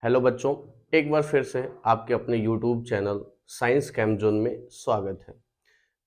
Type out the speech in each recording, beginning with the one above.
Hello बच्चों, एक बार फिर से आपके अपने YouTube channel science camp zone में स्वागत है।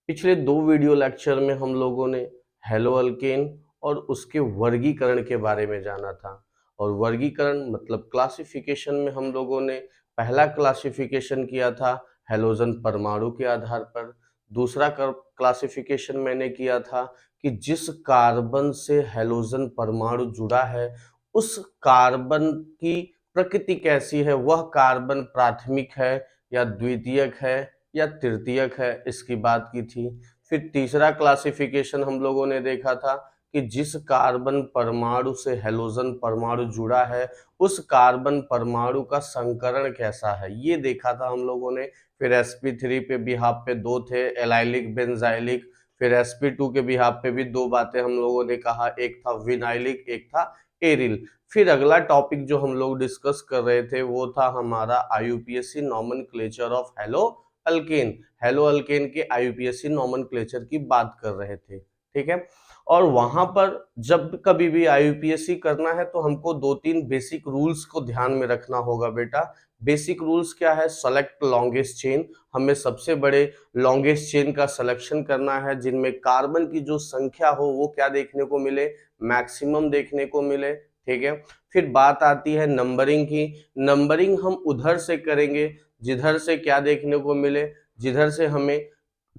पिछले दो वीडियो लेक्चर में हम लोगों ने हेलो अल्केन और उसके वर्गीकरण के बारे में जाना था। और वर्गीकरण मतलब क्लासिफिकेशन में हम लोगों ने पहला क्लासिफिकेशन किया था हेलोजन परमाणु के आधार पर। दूसरा क्लासिफिकेशन मैंने किया था कि जिस कार्बन से हेलोजन परमाणु जुड़ा है उस कार्बन की प्रकृति कैसी है, वह कार्बन प्राथमिक है या द्वितीयक है या तृतीयक है, इसकी बात की थी। फिर तीसरा क्लासिफिकेशन हम लोगों ने देखा था कि जिस कार्बन परमाणु से हेलोजन परमाणु जुड़ा है उस कार्बन परमाणु का संकरण कैसा है, ये देखा था हम लोगों ने। फिर sp3 पे बिहाफ पे दो थे, एलाइलिक बेंजाइलिक। फिर sp2 के बिहाफ पे भी दो बातें हम लोगों ने कहा, एक था विनाइलिक, एक था एरिल। फिर अगला टॉपिक जो हम लोग डिस्कस कर रहे थे वो था हमारा IUPAC nomenclature of hello alkane. Hello alkane के आईयूपीएसी नॉमेनक्लेचर की बात कर रहे थे, ठीक है। और वहां पर जब कभी भी आईयूपीएसी करना है तो हमको दो तीन बेसिक रूल्स को ध्यान में रखना होगा बेटा। बेसिक रूल्स क्या है? Select longest chain. हमें सबसे बड़े लॉन्गेस्ट चेन का सिलेक्शन करना है जिनमें कार्बन की जो संख्या हो वो क्या देखने को मिले, मैक्सिमम देखने को मिले, ठीक है। फिर बात आती है नंबरिंग की। नंबरिंग हम उधर से करेंगे जिधर से क्या देखने को मिले, जिधर से हमें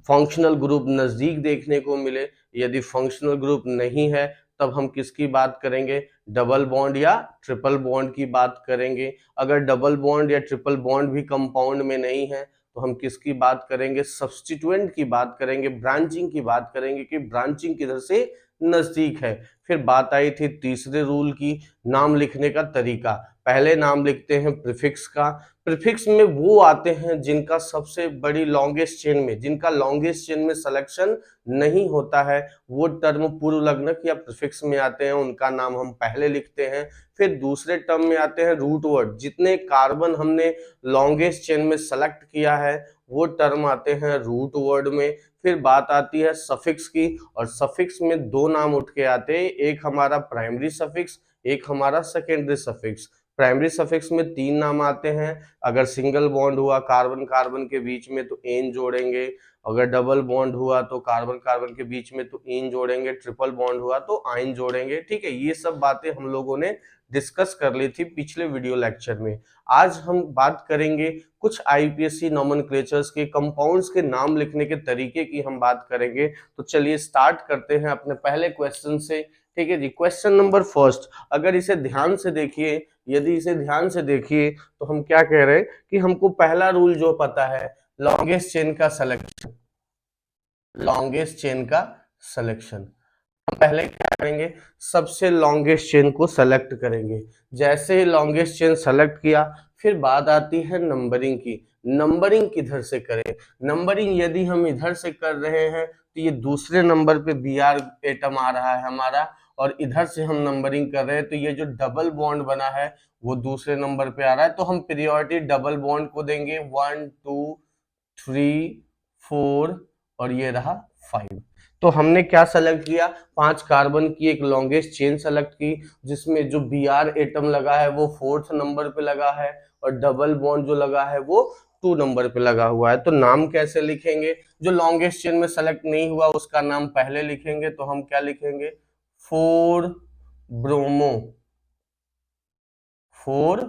फंक्शनल ग्रुप नजदीक देखने को मिले। यदि फंक्शनल ग्रुप नहीं है तब हम किसकी बात करेंगे? डबल बॉन्ड या ट्रिपल बॉन्ड की बात करेंगे। अगर डबल बॉन्ड या ट्रिपल बॉन्ड भी कंपाउंड में नहीं है तो हम किसकी बात करेंगे? सब्स्टिट्यूएंट की बात करेंगे, ब्रांचिंग की बात करेंगे कि ब्रांचिंग किधर से नजदीक है। फिर बात आई थी तीसरे रूल की, नाम लिखने का तरीका। पहले नाम लिखते हैं प्रीफिक्स का। प्रीफिक्स में वो आते हैं जिनका सबसे बड़ी लॉन्गेस्ट चेन में, जिनका लॉन्गेस्ट चेन में सिलेक्शन नहीं होता है, वो टर्म पूर्व लग्नक या प्रीफिक्स में आते हैं, उनका नाम हम पहले लिखते हैं। फिर दूसरे टर्म में आते हैं रूट वर्ड। जितने कार्बन हमने लॉन्गेस्ट चेन में सेलेक्ट किया है वो टर्म आते हैं रूट वर्ड में। फिर बात आती है सफिक्स की, और सफिक्स में दो नाम उठ के आते हैं, एक हमारा प्राइमरी सफिक्स, एक हमारा सेकेंडरी सफिक्स। प्राइमरी सफिक्स में तीन नाम आते हैं। अगर सिंगल बॉन्ड हुआ कार्बन कार्बन के बीच में तो एन जोड़ेंगे, अगर डबल बॉन्ड हुआ तो कार्बन कार्बन के बीच में तो इन जोड़ेंगे, ट्रिपल बॉन्ड हुआ तो आइन जोड़ेंगे, ठीक है। ये सब बातें हम लोगों ने डिस्कस कर ली थी पिछले वीडियो लेक्चर में। आज हम बात करेंगे कुछ आईपीएससी नॉमेनक्लेचर्स के कंपाउंड्स के नाम लिखने के तरीके की हम बात करेंगे। तो चलिए स्टार्ट करते हैं अपने पहले क्वेश्चन से, ठीक है जी। क्वेश्चन नंबर फर्स्ट, अगर इसे ध्यान से देखिए, यदि इसे ध्यान से देखिए तो हम क्या कह रहे हैं कि हमको पहला रूल जो पता है, लॉन्गेस्ट चेन का सिलेक्शन। लॉन्गेस्ट चेन का सिलेक्शन हम पहले क्या करेंगे? सबसे लॉन्गेस्ट चेन को सेलेक्ट करेंगे। जैसे ही लॉन्गेस्ट चेन सेलेक्ट किया फिर बात आती है नंबरिंग की। नंबरिंग किधर से करें? नंबरिंग यदि हम इधर से कर रहे हैं तो ये दूसरे नंबर पे Br एटम आ रहा है हमारा, और इधर से हम नंबरिंग कर रहे हैं तो ये जो डबल बॉन्ड बना है वो दूसरे नंबर पे आ रहा है, तो हम प्रियोरिटी डबल बॉन्ड को देंगे। 1 2 3 4 और ये रहा 5। तो हमने क्या सेलेक्ट किया? 5 कार्बन की एक लॉन्गेस्ट चेन सेलेक्ट की जिसमें जो Br एटम लगा है वो 4th नंबर पे लगा है और डबल बॉन्ड जो लगा है वो 2 नंबर पे लगा हुआ है। तो नाम कैसे लिखेंगे? जो लॉन्गेस्ट चेन में सेलेक्ट नहीं हुआ उसका नाम पहले लिखेंगे, तो हम क्या लिखेंगे? 4 ब्रोमो, 4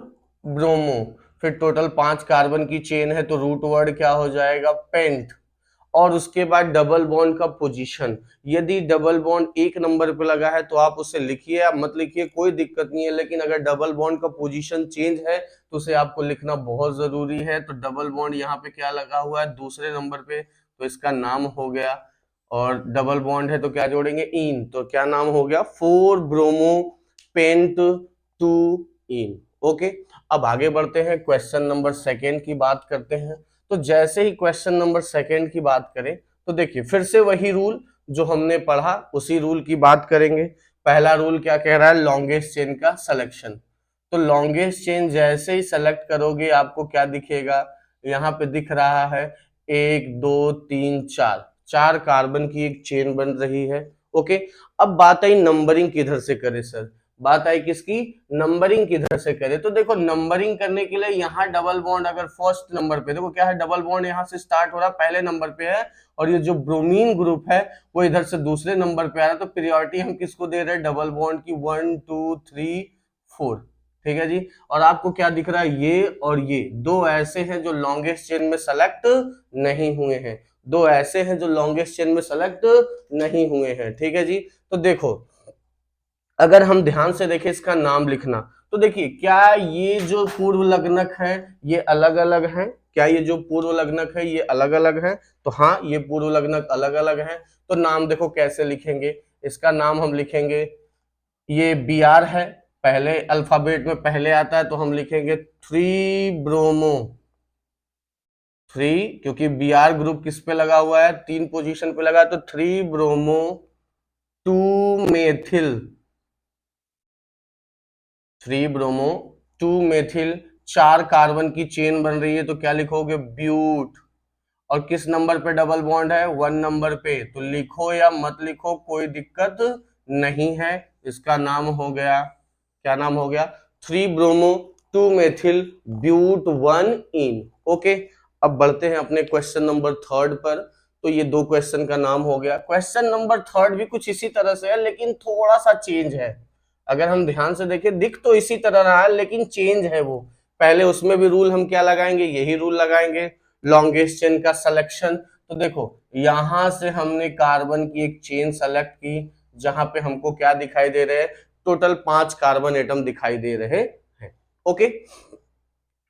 ब्रोमो। फिर टोटल 5 कार्बन की चेन है तो रूट वर्ड क्या हो जाएगा? पेंट। और उसके बाद डबल बॉन्ड का पोजीशन। यदि डबल बॉन्ड एक नंबर पे लगा है तो आप उसे लिखिए या मत लिखिए, कोई दिक्कत नहीं है, लेकिन अगर डबल बॉन्ड का पोजीशन चेंज है तो उसे आपको लिखना बहुत जरूरी है। तो डबल बॉन्ड यहाँ पे क्या लगा हुआ है? दूसरे नंबर पे, तो इसका नाम हो गया। और डबल बॉन्ड है तो क्या जोड़ेंगे? इन। तो क्या नाम हो गया? 4 ब्रोमो पेंट 2 इन। ओके, अब आगे बढ़ते हैं, क्वेश्चन नंबर सेकेंड की बात करते हैं। तो जैसे ही क्वेश्चन नंबर सेकेंड की बात करें तो देखिए फिर से वही रूल जो हमने पढ़ा उसी रूल की बात करेंगे। पहला रूल क्या कह रहा है? लॉन्गेस्ट चेन का सिलेक्शन। तो लॉन्गेस्ट चेन जैसे ही सेलेक्ट करोगे आपको क्या दिखेगा? यहाँ पे दिख रहा है 1 2 3 4, 4 कार्बन की एक चेन बन रही है। ओके, अब बात आई नंबरिंग किधर से करें सर? बात आई किसकी, नंबरिंग किधर से करें। तो देखो नंबरिंग करने के लिए यहाँ डबल बॉन्ड अगर फर्स्ट नंबर पे, देखो क्या है, डबल बॉन्ड यहाँ से स्टार्ट हो रहा है, पहले नंबर पे है, और ये जो ब्रोमीन ग्रुप है वो इधर से दूसरे नंबर पे आ रहा है, तो प्रियोरिटी हम किसको दे रहे हैं, डबल बॉन्ड की, 1 2 3 4, ठीक है जी। और आपको क्या दिख रहा है, ये और ये दो ऐसे हैं जो लॉन्गेस्ट चेन में सेलेक्ट नहीं हुए हैं, दो ऐसे हैं जो लॉन्गेस्ट चेन में सेलेक्ट नहीं हुए हैं, ठीक है जी। तो देखो अगर हम ध्यान से देखें इसका नाम लिखना, तो देखिए क्या ये जो पूर्व लग्नक है ये अलग अलग है, क्या ये जो पूर्व लग्नक है ये अलग अलग है, तो हाँ ये पूर्व लग्नक अलग अलग है। तो नाम देखो कैसे लिखेंगे, इसका नाम हम लिखेंगे, ये बी आर है, पहले अल्फाबेट में पहले आता है, तो हम लिखेंगे 3 ब्रोमो, 3, क्योंकि बी आर ग्रुप किस पे लगा हुआ है, 3 पोजीशन पे लगा है, तो 3 bromo 2 methyl, 3 bromo 2 methyl, 4 carbon की चेन बन रही है, तो क्या लिखोगे, ब्यूट। और किस नंबर पे डबल बॉन्ड है, 1 नंबर पे, तो लिखो या मत लिखो कोई दिक्कत नहीं है, इसका नाम हो गया, क्या नाम हो गया, 3 bromo 2 methyl but 1 ene. Okay, अब बढ़ते हैं अपने क्वेश्चन नंबर थर्ड पर। तो ये दो क्वेश्चन का नाम हो गया। क्वेश्चन नंबर थर्ड भी कुछ इसी तरह से है, लेकिन थोड़ा सा चेंज है। अगर हम ध्यान से देखें दिख तो इसी तरह रहा है, लेकिन चेंज है वो। पहले उसमें भी रूल हम क्या लगाएंगे, यही रूल लगाएंगे, लॉन्गेस्ट चेन का सिलेक्शन। तो देखो यहां से हमने कार्बन की एक चेन सेलेक्ट की, जहां पे हमको क्या दिखाई दे रहे हैं, टोटल 5 कार्बन एटम दिखाई दे रहे हैं। ओके,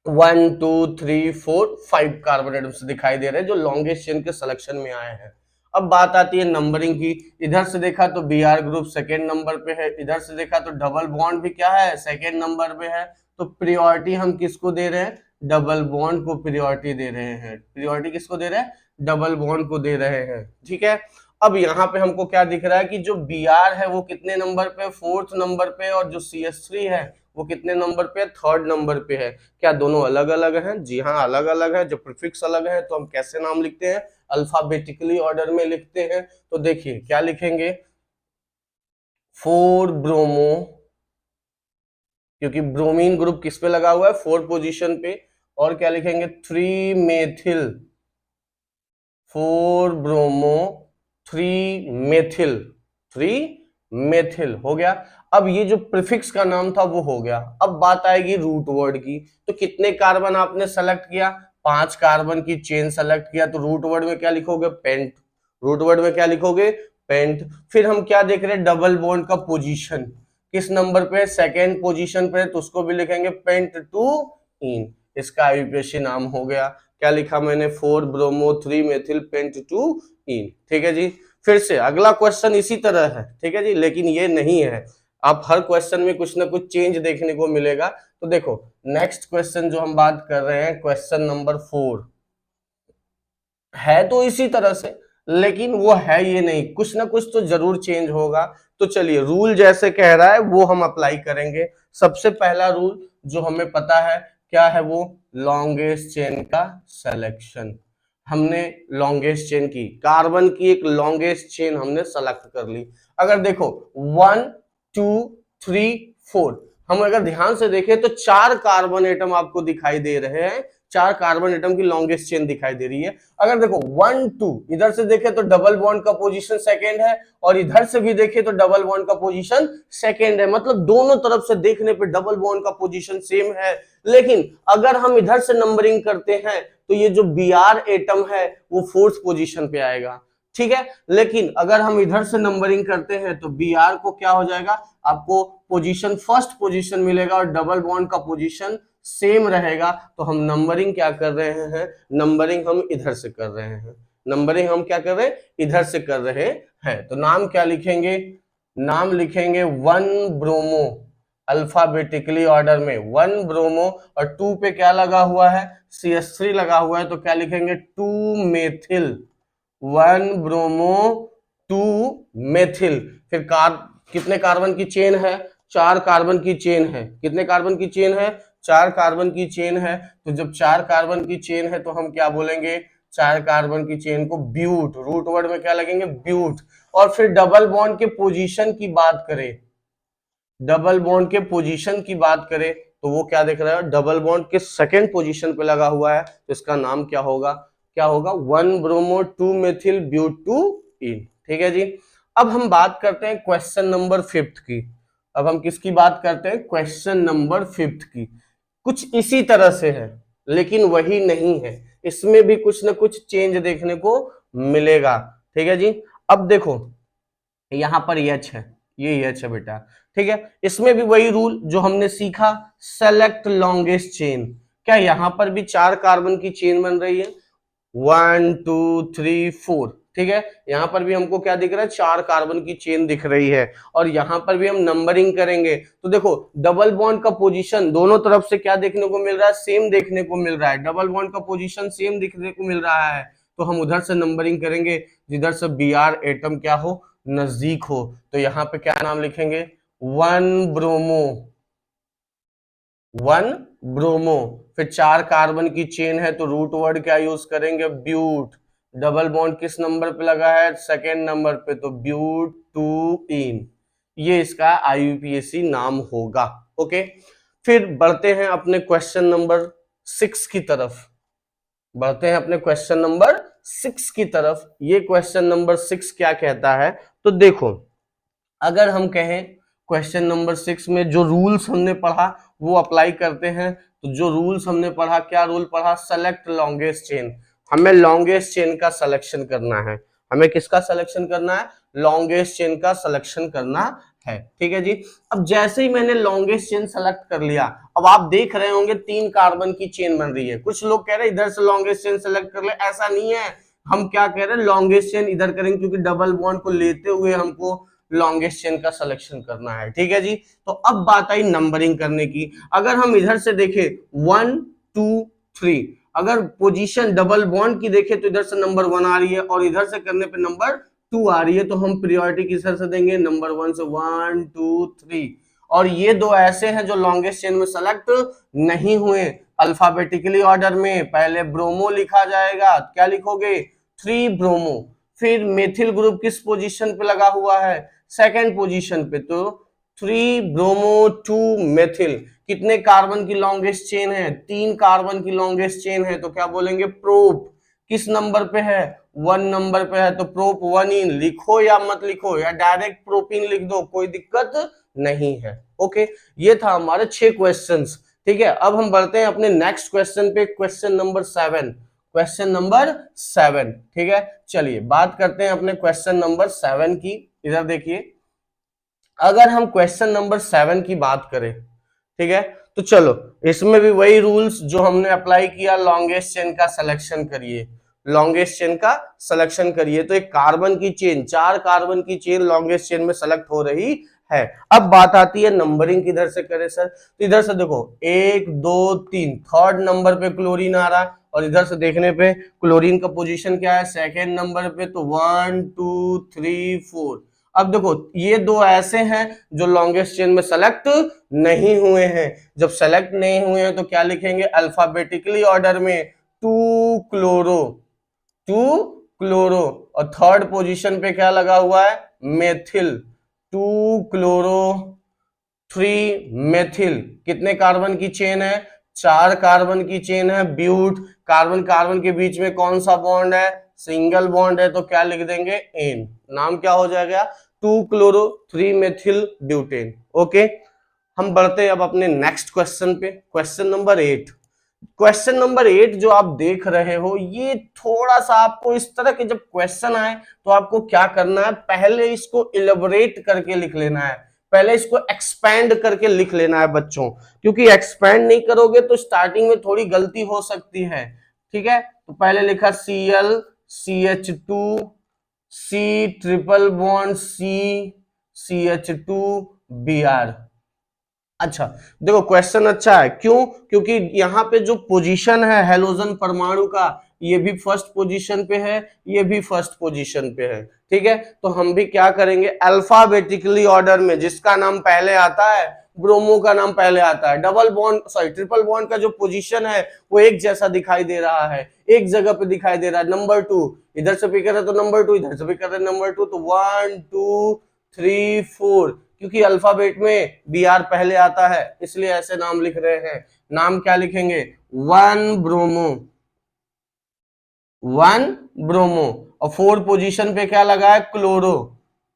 1 2 3 4 5 कार्बन एटम्स दिखाई दे रहे हैं जो लॉन्गेस्ट चेन के सिलेक्शन में आए हैं। अब बात आती है नंबरिंग की। इधर से देखा तो B R group second number पे है, इधर से देखा तो डबल बॉन्ड भी क्या है, सेकेंड नंबर पे है। तो प्रियोरिटी हम किसको दे रहे हैं, डबल बॉन्ड को प्रियोरिटी दे रहे हैं। प्रियोरिटी किसको दे रहे हैं, डबल बॉन्ड को दे रहे हैं, ठीक है। अब यहाँ पे हमको क्या दिख रहा है कि जो बी आर है वो कितने नंबर पे, फोर्थ नंबर पे, और जो सी एस थ्री है वो कितने नंबर पे, थर्ड नंबर पे है। क्या दोनों अलग अलग हैं, जी हाँ अलग अलग है। जो प्रीफिक्स अलग है तो हम कैसे नाम लिखते हैं, अल्फाबेटिकली ऑर्डर में लिखते हैं। तो देखिए क्या लिखेंगे, 4 ब्रोमो, क्योंकि ब्रोमीन ग्रुप किस पे लगा हुआ है, 4 पोजीशन पे। और क्या लिखेंगे, 3 मेथिल, 4 ब्रोमो 3 मेथिल, 3 मेथिल हो गया। अब ये जो प्रीफिक्स का नाम था वो हो गया। अब बात आएगी रूट वर्ड की। तो कितने कार्बन आपने सेलेक्ट किया, 5 कार्बन की चेन सेलेक्ट किया, तो रूट वर्ड में क्या लिखोगे, पेंट। रूट वर्ड में क्या लिखोगे, पेंट। फिर हम क्या देख रहे हैं, डबल बॉन्ड का पोजीशन किस नंबर पे, सेकेंड पोजीशन पे, तो उसको भी लिखेंगे पेंट टू इन। इसका आईयूपीएसी नाम हो गया, क्या लिखा मैंने, 4 ब्रोमो 3 मेथिल पेंट टू इन, ठीक है जी। फिर से अगला क्वेश्चन इसी तरह है, ठीक है जी, लेकिन ये नहीं है। आप हर क्वेश्चन में कुछ ना कुछ चेंज देखने को मिलेगा। तो देखो नेक्स्ट क्वेश्चन जो हम बात कर रहे हैं, क्वेश्चन नंबर 4 है तो इसी तरह से, लेकिन वो है ये नहीं, कुछ ना कुछ तो जरूर चेंज होगा। तो चलिए रूल जैसे कह रहा है वो हम अप्लाई करेंगे। सबसे पहला रूल जो हमें पता है क्या है, वो लॉन्गेस्ट चेन का सिलेक्शन। हमने लॉन्गेस्ट चेन की, कार्बन की एक लॉन्गेस्ट चेन हमने सेलेक्ट कर ली। अगर देखो 1 2 3 4, हम अगर ध्यान से देखें तो 4 कार्बन एटम आपको दिखाई दे रहे हैं, 4 कार्बन एटम की लॉन्गेस्ट चेन दिखाई दे रही है। अगर देखो 1 2 इधर से देखें तो डबल बॉन्ड का पोजीशन सेकेंड है, और इधर से भी देखें तो डबल बॉन्ड का पोजीशन सेकेंड है, मतलब दोनों तरफ से देखने पे डबल बॉन्ड का पोजीशन सेम है। लेकिन अगर हम इधर से नंबरिंग करते हैं तो ये जो बी आर एटम है वो फोर्थ पोजीशन पे आएगा, ठीक है। लेकिन अगर हम इधर से नंबरिंग करते हैं तो बी आर को क्या हो जाएगा, आपको पोजीशन फर्स्ट पोजीशन मिलेगा, और डबल बॉन्ड का पोजीशन सेम रहेगा। तो हम नंबरिंग क्या कर रहे हैं, नंबरिंग हम इधर से कर रहे हैं, नंबरिंग हम क्या कर रहे हैं, इधर से कर रहे हैं। तो नाम क्या लिखेंगे, नाम लिखेंगे 1 ब्रोमो, अल्फाबेटिकली ऑर्डर में 1 ब्रोमो, और 2 पे क्या लगा हुआ है, CH3 लगा हुआ है, तो क्या लिखेंगे 2 मेथिल, 1 ब्रोमो 2 मेथिल। फिर कितने कार्बन की चेन है, 4 कार्बन की चेन है। कितने कार्बन की चेन है, 4 कार्बन की चेन है। तो जब 4 कार्बन की चेन है तो हम क्या बोलेंगे, 4 कार्बन की चेन को ब्यूट, रूट वर्ड में क्या लगेंगे, ब्यूट। और फिर डबल बॉन्ड के पोजीशन की बात करें डबल बॉन्ड के पोजीशन की बात करें तो वो क्या दिख रहा है, डबल बॉन्ड के सेकंड पोजीशन पे लगा हुआ है, तो इसका नाम क्या होगा, क्या होगा, 1 ब्रोमो 2 मेथिल ब्यूटूइन। ठीक है जी। अब हम बात करते हैं क्वेश्चन नंबर 5 की। अब हम किसकी बात करते हैं, क्वेश्चन नंबर 5 की। कुछ इसी तरह से है लेकिन वही नहीं है, इसमें भी कुछ ना कुछ चेंज देखने को मिलेगा। ठीक है जी। अब देखो यहां पर एच है, ये एच है बेटा। ठीक है, इसमें भी वही रूल जो हमने सीखा, सेलेक्ट लॉन्गेस्ट चेन। क्या यहां पर भी 4 कार्बन की चेन बन रही है, 1 2 3 4। ठीक है, यहां पर भी हमको क्या दिख रहा है, 4 कार्बन की चेन दिख रही है। और यहां पर भी हम नंबरिंग करेंगे तो देखो डबल बॉन्ड का पोजीशन दोनों तरफ से क्या देखने को मिल रहा है, सेम देखने को मिल रहा है। डबल बॉन्ड का पोजीशन सेम देखने को मिल रहा है, तो हम उधर से नंबरिंग करेंगे जिधर से बी आर एटम क्या हो, नजदीक हो। तो यहाँ पे क्या नाम लिखेंगे, 1 ब्रोमो, 1 ब्रोमो। फिर 4 कार्बन की चेन है तो रूट वर्ड क्या यूज करेंगे, ब्यूट। डबल बॉन्ड किस नंबर पे लगा है, सेकेंड नंबर पे, तो ब्यूटूइन। ये इसका आईयूपीएसी नाम होगा। ओके, फिर बढ़ते हैं अपने क्वेश्चन नंबर 6 की तरफ। बढ़ते हैं अपने क्वेश्चन नंबर 6 की तरफ। ये क्वेश्चन नंबर 6 क्या कहता है, तो देखो अगर हम कहें क्वेश्चन नंबर 6 में जो रूल्स हमने पढ़ा वो अप्लाई करते हैं। तो जो रूल्स हमने पढ़ा, क्या रूल पढ़ा, सेलेक्ट लॉन्गेस्ट चेन। हमें लॉन्गेस्ट चेन का सिलेक्शन करना है। हमें किसका सिलेक्शन करना है, लॉन्गेस्ट चेन का सिलेक्शन करना है। ठीक है जी। अब जैसे ही मैंने लॉन्गेस्ट चेन सेलेक्ट कर लिया, अब आप देख रहे होंगे 3 कार्बन की चेन बन रही है। कुछ लोग कह रहे हैं इधर से लॉन्गेस्ट चेन सेलेक्ट कर ले, ऐसा नहीं है। हम क्या कह रहे हैं, लॉन्गेस्ट चेन इधर करेंगे क्योंकि डबल बॉन्ड को लेते हुए हमको लॉन्गेस्ट चेन का सिलेक्शन करना है। ठीक है जी। तो अब बात आई नंबरिंग करने की। अगर हम इधर से देखें 1 2 3, अगर पोजीशन डबल बॉन्ड की देखें तो इधर से नंबर 1 आ रही है और इधर से करने पे नंबर 2 आ रही है, तो हम प्रायोरिटी किधर से देंगे, नंबर 1 से, 1 2 3। और ये दो ऐसे हैं जो लॉन्गेस्ट चेन में सेलेक्ट नहीं हुए। अल्फाबेटिकली ऑर्डर में पहले ब्रोमो लिखा जाएगा, क्या लिखोगे, 3 ब्रोमो। फिर मेथिल ग्रुप किस पोजीशन पे लगा हुआ है, सेकेंड पोजीशन पे, तो 3 ब्रोमो 2 मेथिल। कितने कार्बन की लॉन्गेस्ट चेन है, 3 कार्बन की लॉन्गेस्ट चेन है, तो क्या बोलेंगे, प्रोप। किस नंबर पे है, 1 नंबर पे है, तो प्रोप 1 इन लिखो या मत लिखो या डायरेक्ट प्रोपिन लिख दो, कोई दिक्कत नहीं है। ओके, ये था हमारे 6 क्वेश्चंस। ठीक है, अब हम बढ़ते हैं अपने नेक्स्ट क्वेश्चन पे, क्वेश्चन नंबर 7। Question number 7। ठीक है, चलिए बात करते हैं अपने क्वेश्चन नंबर 7 की। इधर देखिए, अगर हम क्वेश्चन नंबर 7 की बात करें, ठीक है, तो चलो इसमें भी वही रूल्स जो हमने अप्लाई किया, लॉन्गेस्ट चेन का सिलेक्शन करिए। लॉन्गेस्ट चेन का सिलेक्शन करिए, तो एक कार्बन की चेन, 4 कार्बन की चेन लॉन्गेस्ट चेन में सेलेक्ट हो रही है। अब बात आती है नंबरिंग किधर से करें सर, तो इधर से देखो 1 2 3, थर्ड नंबर पे क्लोरीन आ रहा है और इधर से देखने पे क्लोरीन का पोजीशन क्या है, सेकेंड नंबर पे, तो 1 2 3 4। अब देखो ये दो ऐसे हैं जो लॉन्गेस्ट चेन में सेलेक्ट नहीं हुए हैं। जब सेलेक्ट नहीं हुए हैं तो क्या लिखेंगे, अल्फाबेटिकली ऑर्डर में 2 क्लोरो, 2 क्लोरो। और थर्ड पोजीशन पे क्या लगा हुआ है, मेथिल, 2 क्लोरो 3 मेथिल। कितने कार्बन की चेन है, 4 कार्बन की चेन है। ब्यूट, कार्बन कार्बन के बीच में कौन सा बॉन्ड है, सिंगल बॉन्ड है, तो क्या लिख देंगे, एन। नाम क्या हो जाएगा, 2 क्लोरो 3 मेथिल ब्यूटेन। ओके, हम बढ़ते हैं अब अपने नेक्स्ट क्वेश्चन पे, क्वेश्चन नंबर 8। क्वेश्चन नंबर 8 जो आप देख रहे हो, ये थोड़ा सा आपको इस तरह के जब क्वेश्चन आए तो आपको क्या करना है, पहले इसको इलेबोरेट करके लिख लेना है, पहले इसको एक्सपैंड करके लिख लेना है बच्चों, क्योंकि एक्सपैंड नहीं करोगे तो स्टार्टिंग में थोड़ी गलती हो सकती है। ठीक है, तो पहले लिखा Cl CH2 C triple bond C CH2 Br। अच्छा, देखो क्वेश्चन अच्छा है, क्यों, क्योंकि यहाँ पे जो पोजीशन है हेलोजन परमाणु का, ये भी फर्स्ट पोजीशन पे है, ये भी फर्स्ट पोजीशन पे है। ठीक है, तो हम भी क्या करेंगे, अल्फाबेटिकली ऑर्डर में जिसका नाम पहले आता है, ब्रोमो का नाम पहले आता है। Double bond sorry triple bond का जो पोजीशन है वो एक जैसा दिखाई दे रहा है, एक जगह पे दिखाई दे रहा है। नंबर 2 इधर से भी कर रहे तो नंबर 2, इधर से भी कर रहे नंबर 2, तो 1 2 3 4, क्योंकि अल्फाबेट में बी आर पहले आता है इसलिए ऐसे नाम लिख रहे हैं। नाम क्या लिखेंगे? 1 ब्रोमो, 1 ब्रोमो। और 4 पोजीशन पे क्या लगा है? Chloro,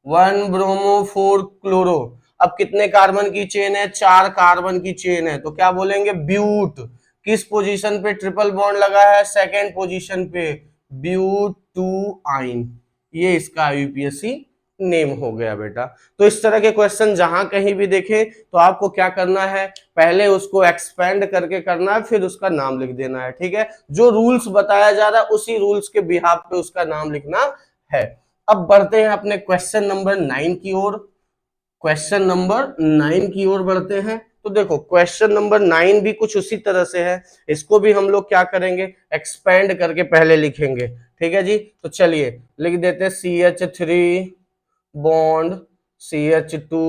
1 bromo 4 chloro. अब कितने कार्बन की चेन है? 4 कार्बन की चेन है, तो क्या बोलेंगे? ब्यूट। किस पोजीशन पे ट्रिपल बॉन्ड लगा है? सेकेंड पोजीशन पे, ब्यूट टू आइन। ये इसका यूपीएससी नेम हो गया बेटा। तो इस तरह के क्वेश्चन जहां कहीं भी देखें तो आपको क्या करना है? पहले उसको एक्सपेंड करके करना है, फिर उसका नाम लिख देना है। ठीक है, जो रूल्स बताया जा रहा है उसी रूल्स के बिहाफ पे उसका नाम लिखना है। अब बढ़ते हैं अपने क्वेश्चन नंबर 9 की ओर। क्वेश्चन नंबर 9 की ओर बढ़ते हैं। तो देखो क्वेश्चन नंबर 9 भी कुछ उसी तरह से है। इसको भी हम लोग क्या करेंगे? एक्सपेंड करके पहले लिखेंगे। ठीक है जी, तो चलिए लिख देते हैं CH3 bond CH2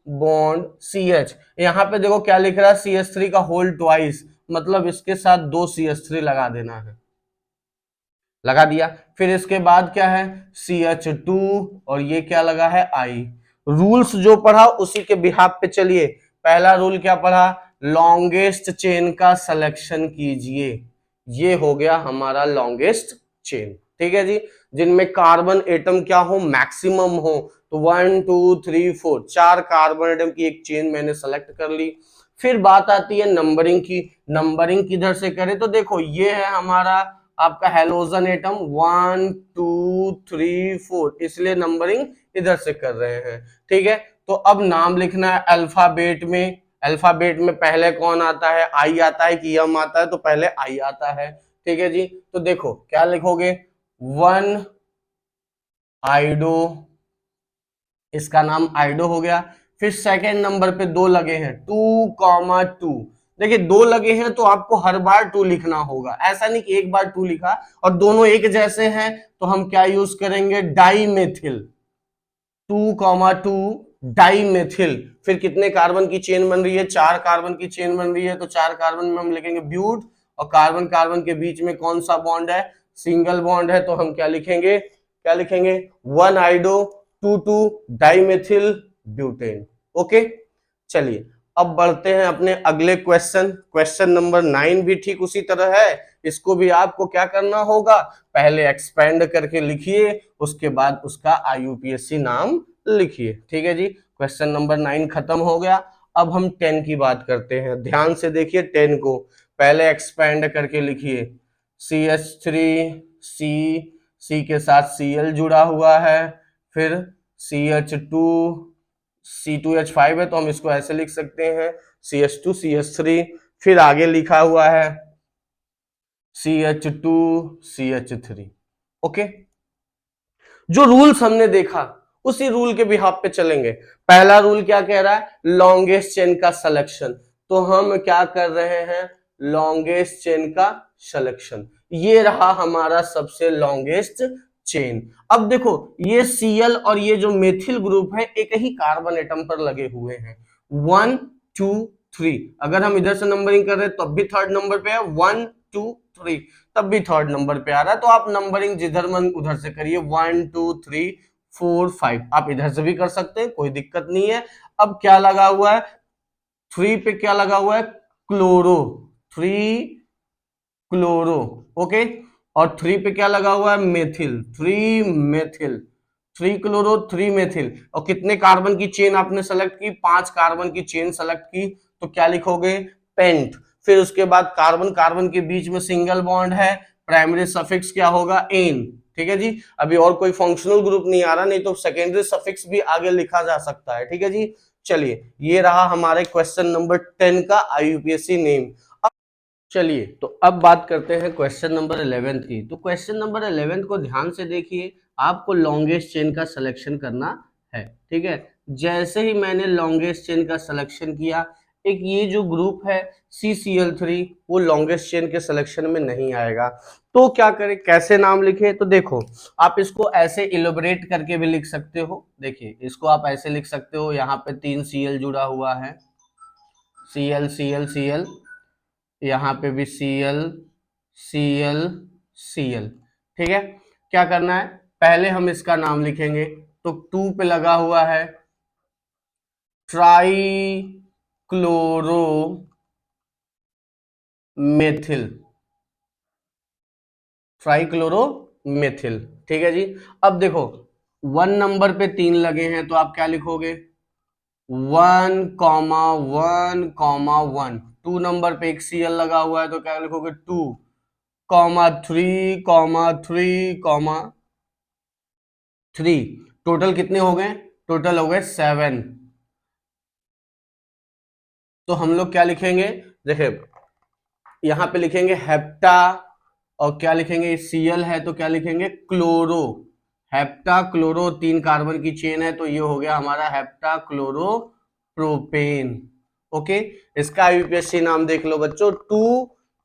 bond CH। यहाँ पे देखो क्या लिख रहा है? CH3 का होल ट्वाइस, मतलब इसके साथ 2 CH3 लगा देना है। लगा दिया। फिर इसके बाद क्या है? CH2 और ये क्या लगा है? I। रूल्स जो पढ़ा उसी के बिहाफ पे चलिए। पहला रूल क्या पढ़ा? लॉन्गेस्ट चेन का सिलेक्शन कीजिए। ये हो गया हमारा लॉन्गेस्ट चेन। ठीक है जी, जिनमें कार्बन एटम क्या हो? मैक्सिमम हो। तो 1 2 3 4, 4 कार्बन एटम की एक चेन मैंने सेलेक्ट कर ली। फिर बात आती है नंबरिंग की। नंबरिंग किधर से करें? तो देखो ये है हमारा आपका हेलोजन एटम 1 2 3 4, इसलिए नंबरिंग इधर से कर रहे हैं। ठीक है, तो अब नाम लिखना है अल्फाबेट में। अल्फाबेट में पहले कौन आता है? आई आता है कि एम आता है? तो पहले आई आता है। ठीक है जी, तो देखो क्या लिखोगे? 1 आइडो, इसका नाम आइडो हो गया। फिर सेकेंड नंबर पे 2 लगे हैं, 2,2। देखिए 2 लगे हैं तो आपको हर बार 2 लिखना होगा, ऐसा नहीं कि एक बार 2 लिखा। और दोनों एक जैसे हैं तो हम क्या यूज करेंगे? Dimethyl, 2,2 dimethyl. फिर कितने कार्बन की चेन बन रही है? 4 कार्बन की चेन बन रही है, तो 4 कार्बन में हम लिखेंगे ब्यूट। और कार्बन कार्बन के बीच में कौन सा बॉन्ड है? सिंगल बॉन्ड है, तो हम क्या लिखेंगे? क्या लिखेंगे? 1 आइडो 2 डाईमेथिल ब्यूटेन। ओके, चलिए अब बढ़ते हैं अपने अगले क्वेश्चन। क्वेश्चन नंबर 9 भी ठीक उसी तरह है। इसको भी आपको क्या करना होगा? पहले एक्सपेंड करके लिखिए, उसके बाद उसका IUPAC नाम लिखिए। ठीक है जी, क्वेश्चन नंबर 9 खत्म हो गया। अब हम 10 की बात करते हैं। ध्यान से देखिए 10 को। पहले एक्सपेंड करके लिखिए, CH3 C के साथ Cl जुड़ा हुआ है। फिर CH2 C2H5 है तो हम इसको ऐसे लिख सकते हैं CH2 CH3। फिर आगे लिखा हुआ है CH2 CH3। ओके, जो रूल्स हमने देखा उसी रूल के बिहाफ पे चलेंगे। पहला रूल क्या कह रहा है? लॉन्गेस्ट चेन का सिलेक्शन। तो हम क्या कर रहे हैं? लॉन्गेस्ट चेन का सिलेक्शन। ये रहा हमारा सबसे लॉन्गेस्ट चेन। अब देखो ये Cl और ये जो मेथिल ग्रुप है एक ही कार्बन एटम पर लगे हुए हैं, 1 2 3। अगर हम इधर से नंबरिंग कर रहे हैं तब भी थर्ड नंबर पे है, 1 2 3, तब भी थर्ड नंबर पे आ रहा है। तो आप नंबरिंग जिधर मन उधर से करिए, 1 2 3 4 5। आप इधर से भी कर सकते हैं, कोई दिक्कत नहीं है। अब क्या लगा हुआ है? 3 पे क्या लगा हुआ है? Chloro, 3 chloro. ओके, और 3 पे क्या लगा हुआ है? Methyl, 3 methyl, 3 chloro 3 methyl. और कितने कार्बन की चेन आपने सेलेक्ट की? 5 कार्बन की चेन सेलेक्ट की, तो क्या लिखोगे? पेंट। फिर उसके बाद कार्बन कार्बन के बीच में सिंगल बॉन्ड है, प्राइमरी सफिक्स क्या होगा? एन। ठीक है जी, अभी और कोई फंक्शनल ग्रुप नहीं आ रहा, नहीं तो सेकेंडरी सफिक्स भी आगे लिखा जा सकता है। ठीक है जी, चलिए ये रहा हमारे क्वेश्चन नंबर 10 का IUPAC नेम। चलिए तो अब बात करते हैं क्वेश्चन नंबर 11 की। तो क्वेश्चन नंबर 11 को ध्यान से देखिए, आपको लॉन्गेस्ट चेन का सिलेक्शन करना है। ठीक है, जैसे ही मैंने लॉन्गेस्ट चेन का सिलेक्शन किया, एक ये जो ग्रुप है CCl3 वो लॉन्गेस्ट चेन के सिलेक्शन में नहीं आएगा। तो क्या करें, कैसे नाम लिखे? तो देखो आप इसको ऐसे इलोबरेट करके भी लिख सकते हो। देखिए इसको आप ऐसे लिख सकते हो, यहाँ पे 3 Cl जुड़ा हुआ है, Cl Cl Cl, यहाँ पे भी Cl Cl Cl। ठीक है, क्या करना है? पहले हम इसका नाम लिखेंगे, तो 2 पे लगा हुआ है ट्राइक्लोरोमेथिल, ट्राइक्लोरोमेथिल। ठीक है जी। अब देखो 1 नंबर पे 3 लगे हैं तो आप क्या लिखोगे, 1,1,1। 2 नंबर पे एक Cl लगा हुआ है तो क्या लिखोगे, 2,3,3,3। टोटल कितने हो गए, टोटल हो गए 7। तो हम लोग क्या लिखेंगे, देखिए यहां पे लिखेंगे हेप्टा, और क्या लिखेंगे, Cl है तो क्या लिखेंगे, क्लोरो। हेप्टा क्लोरो, 3 कार्बन की चेन है तो ये हो गया हमारा हेप्टा क्लोरो प्रोपेन। ओके, इसका यूपीएससी नाम देख लो बच्चों,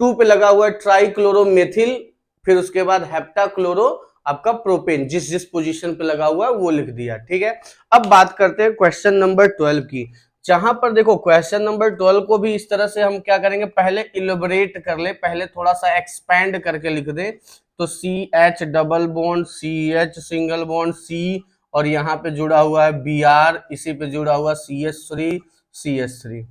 2 पे लगा हुआ है ट्राइक्लोरोमेथिल, फिर उसके बाद हेप्टा क्लोरो आपका प्रोपेन, जिस जिस पोजीशन पे लगा हुआ है वो लिख दिया। ठीक है, अब बात करते हैं क्वेश्चन नंबर 12 की, जहां पर देखो क्वेश्चन नंबर 12 को भी इस तरह से हम क्या करेंगे, पहले इलोबरेट कर ले, पहले थोड़ा सा एक्सपैंड करके लिख दे। तो CH double bond, CH single bond, C, और यहाँ पे जुड़ा हुआ है Br, इसी पे जुड़ा हुआ CH3, CH3।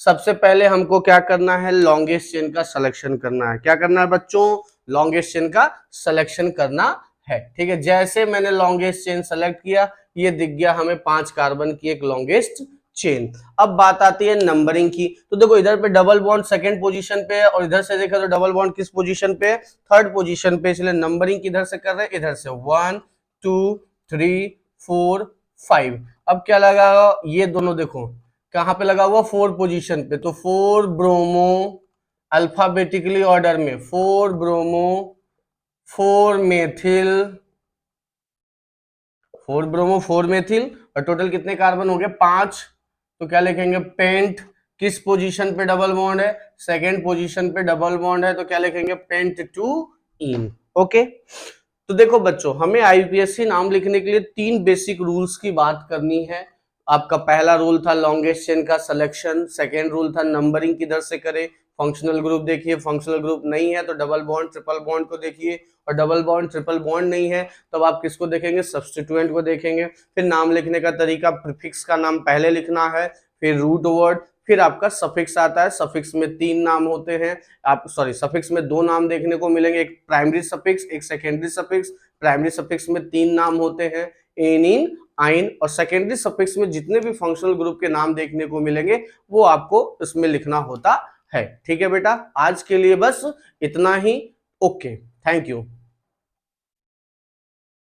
सबसे पहले हमको क्या करना है, लॉन्गेस्ट चेन का सिलेक्शन करना है। क्या करना है बच्चों, लॉन्गेस्ट चेन का सिलेक्शन करना है। ठीक है, जैसे मैंने लॉन्गेस्ट चेन सेलेक्ट किया, ये दिख गया हमें 5 कार्बन की एक लॉन्गेस्ट चेन। अब बात आती है नंबरिंग की, तो देखो इधर पे डबल बॉन्ड सेकंड पोजीशन पे है, और इधर से देखा तो डबल बॉन्ड किस पोजीशन पे है, थर्ड पोजीशन पे, इसलिए नंबरिंग किधर से कर रहे हैं, इधर से 1 2 3 4 5। अब क्या लगा, ये दोनों देखो कहां पे लगा हुआ, 4 पोजीशन पे, तो 4 ब्रोमो, अल्फाबेटिकली ऑर्डर में 4 ब्रोमो, 4 मेथिल, 4 ब्रोमो 4 मेथिल, और टोटल कितने कार्बन हो गए, 5। तो क्या लिखेंगे, पेंट, किस पोजीशन पे डबल बॉन्ड है, सेकेंड पोजीशन पे डबल बॉन्ड है, तो क्या लिखेंगे, पेंट टू इन। ओके, तो देखो बच्चों, हमें आईपीएससी नाम लिखने के लिए 3 बेसिक रूल्स की बात करनी है। आपका पहला रूल था लॉन्गेस्ट चेन का सिलेक्शन, सेकेंड रूल था नंबरिंग किधर से करें, फंक्शनल ग्रुप देखिए, फंक्शनल ग्रुप नहीं है तो डबल बॉन्ड ट्रिपल बॉन्ड को देखिए, और डबल बॉन्ड ट्रिपल बॉन्ड नहीं है तब आप किसको देखेंगे, सब्स्टिट्यूएंट को देखेंगे। फिर नाम लिखने का तरीका, प्रीफिक्स का नाम पहले लिखना है, फिर रूट वर्ड, फिर आपका सफिक्स आता है, सफिक्स में 3 नाम होते हैं, आप सॉरी सफिक्स में 2 नाम देखने को मिलेंगे, एक प्राइमरी सफिक्स, एक सेकेंडरी सफिक्स। प्राइमरी सफिक्स में 3 नाम होते हैं, एन इन आइन, और सेकेंडरी सफिक्स में जितने भी फंक्शनल ग्रुप के नाम देखने को मिलेंगे वो आपको इसमें लिखना होता है। ठीक है बेटा, आज के लिए बस इतना ही। Okay, thank you.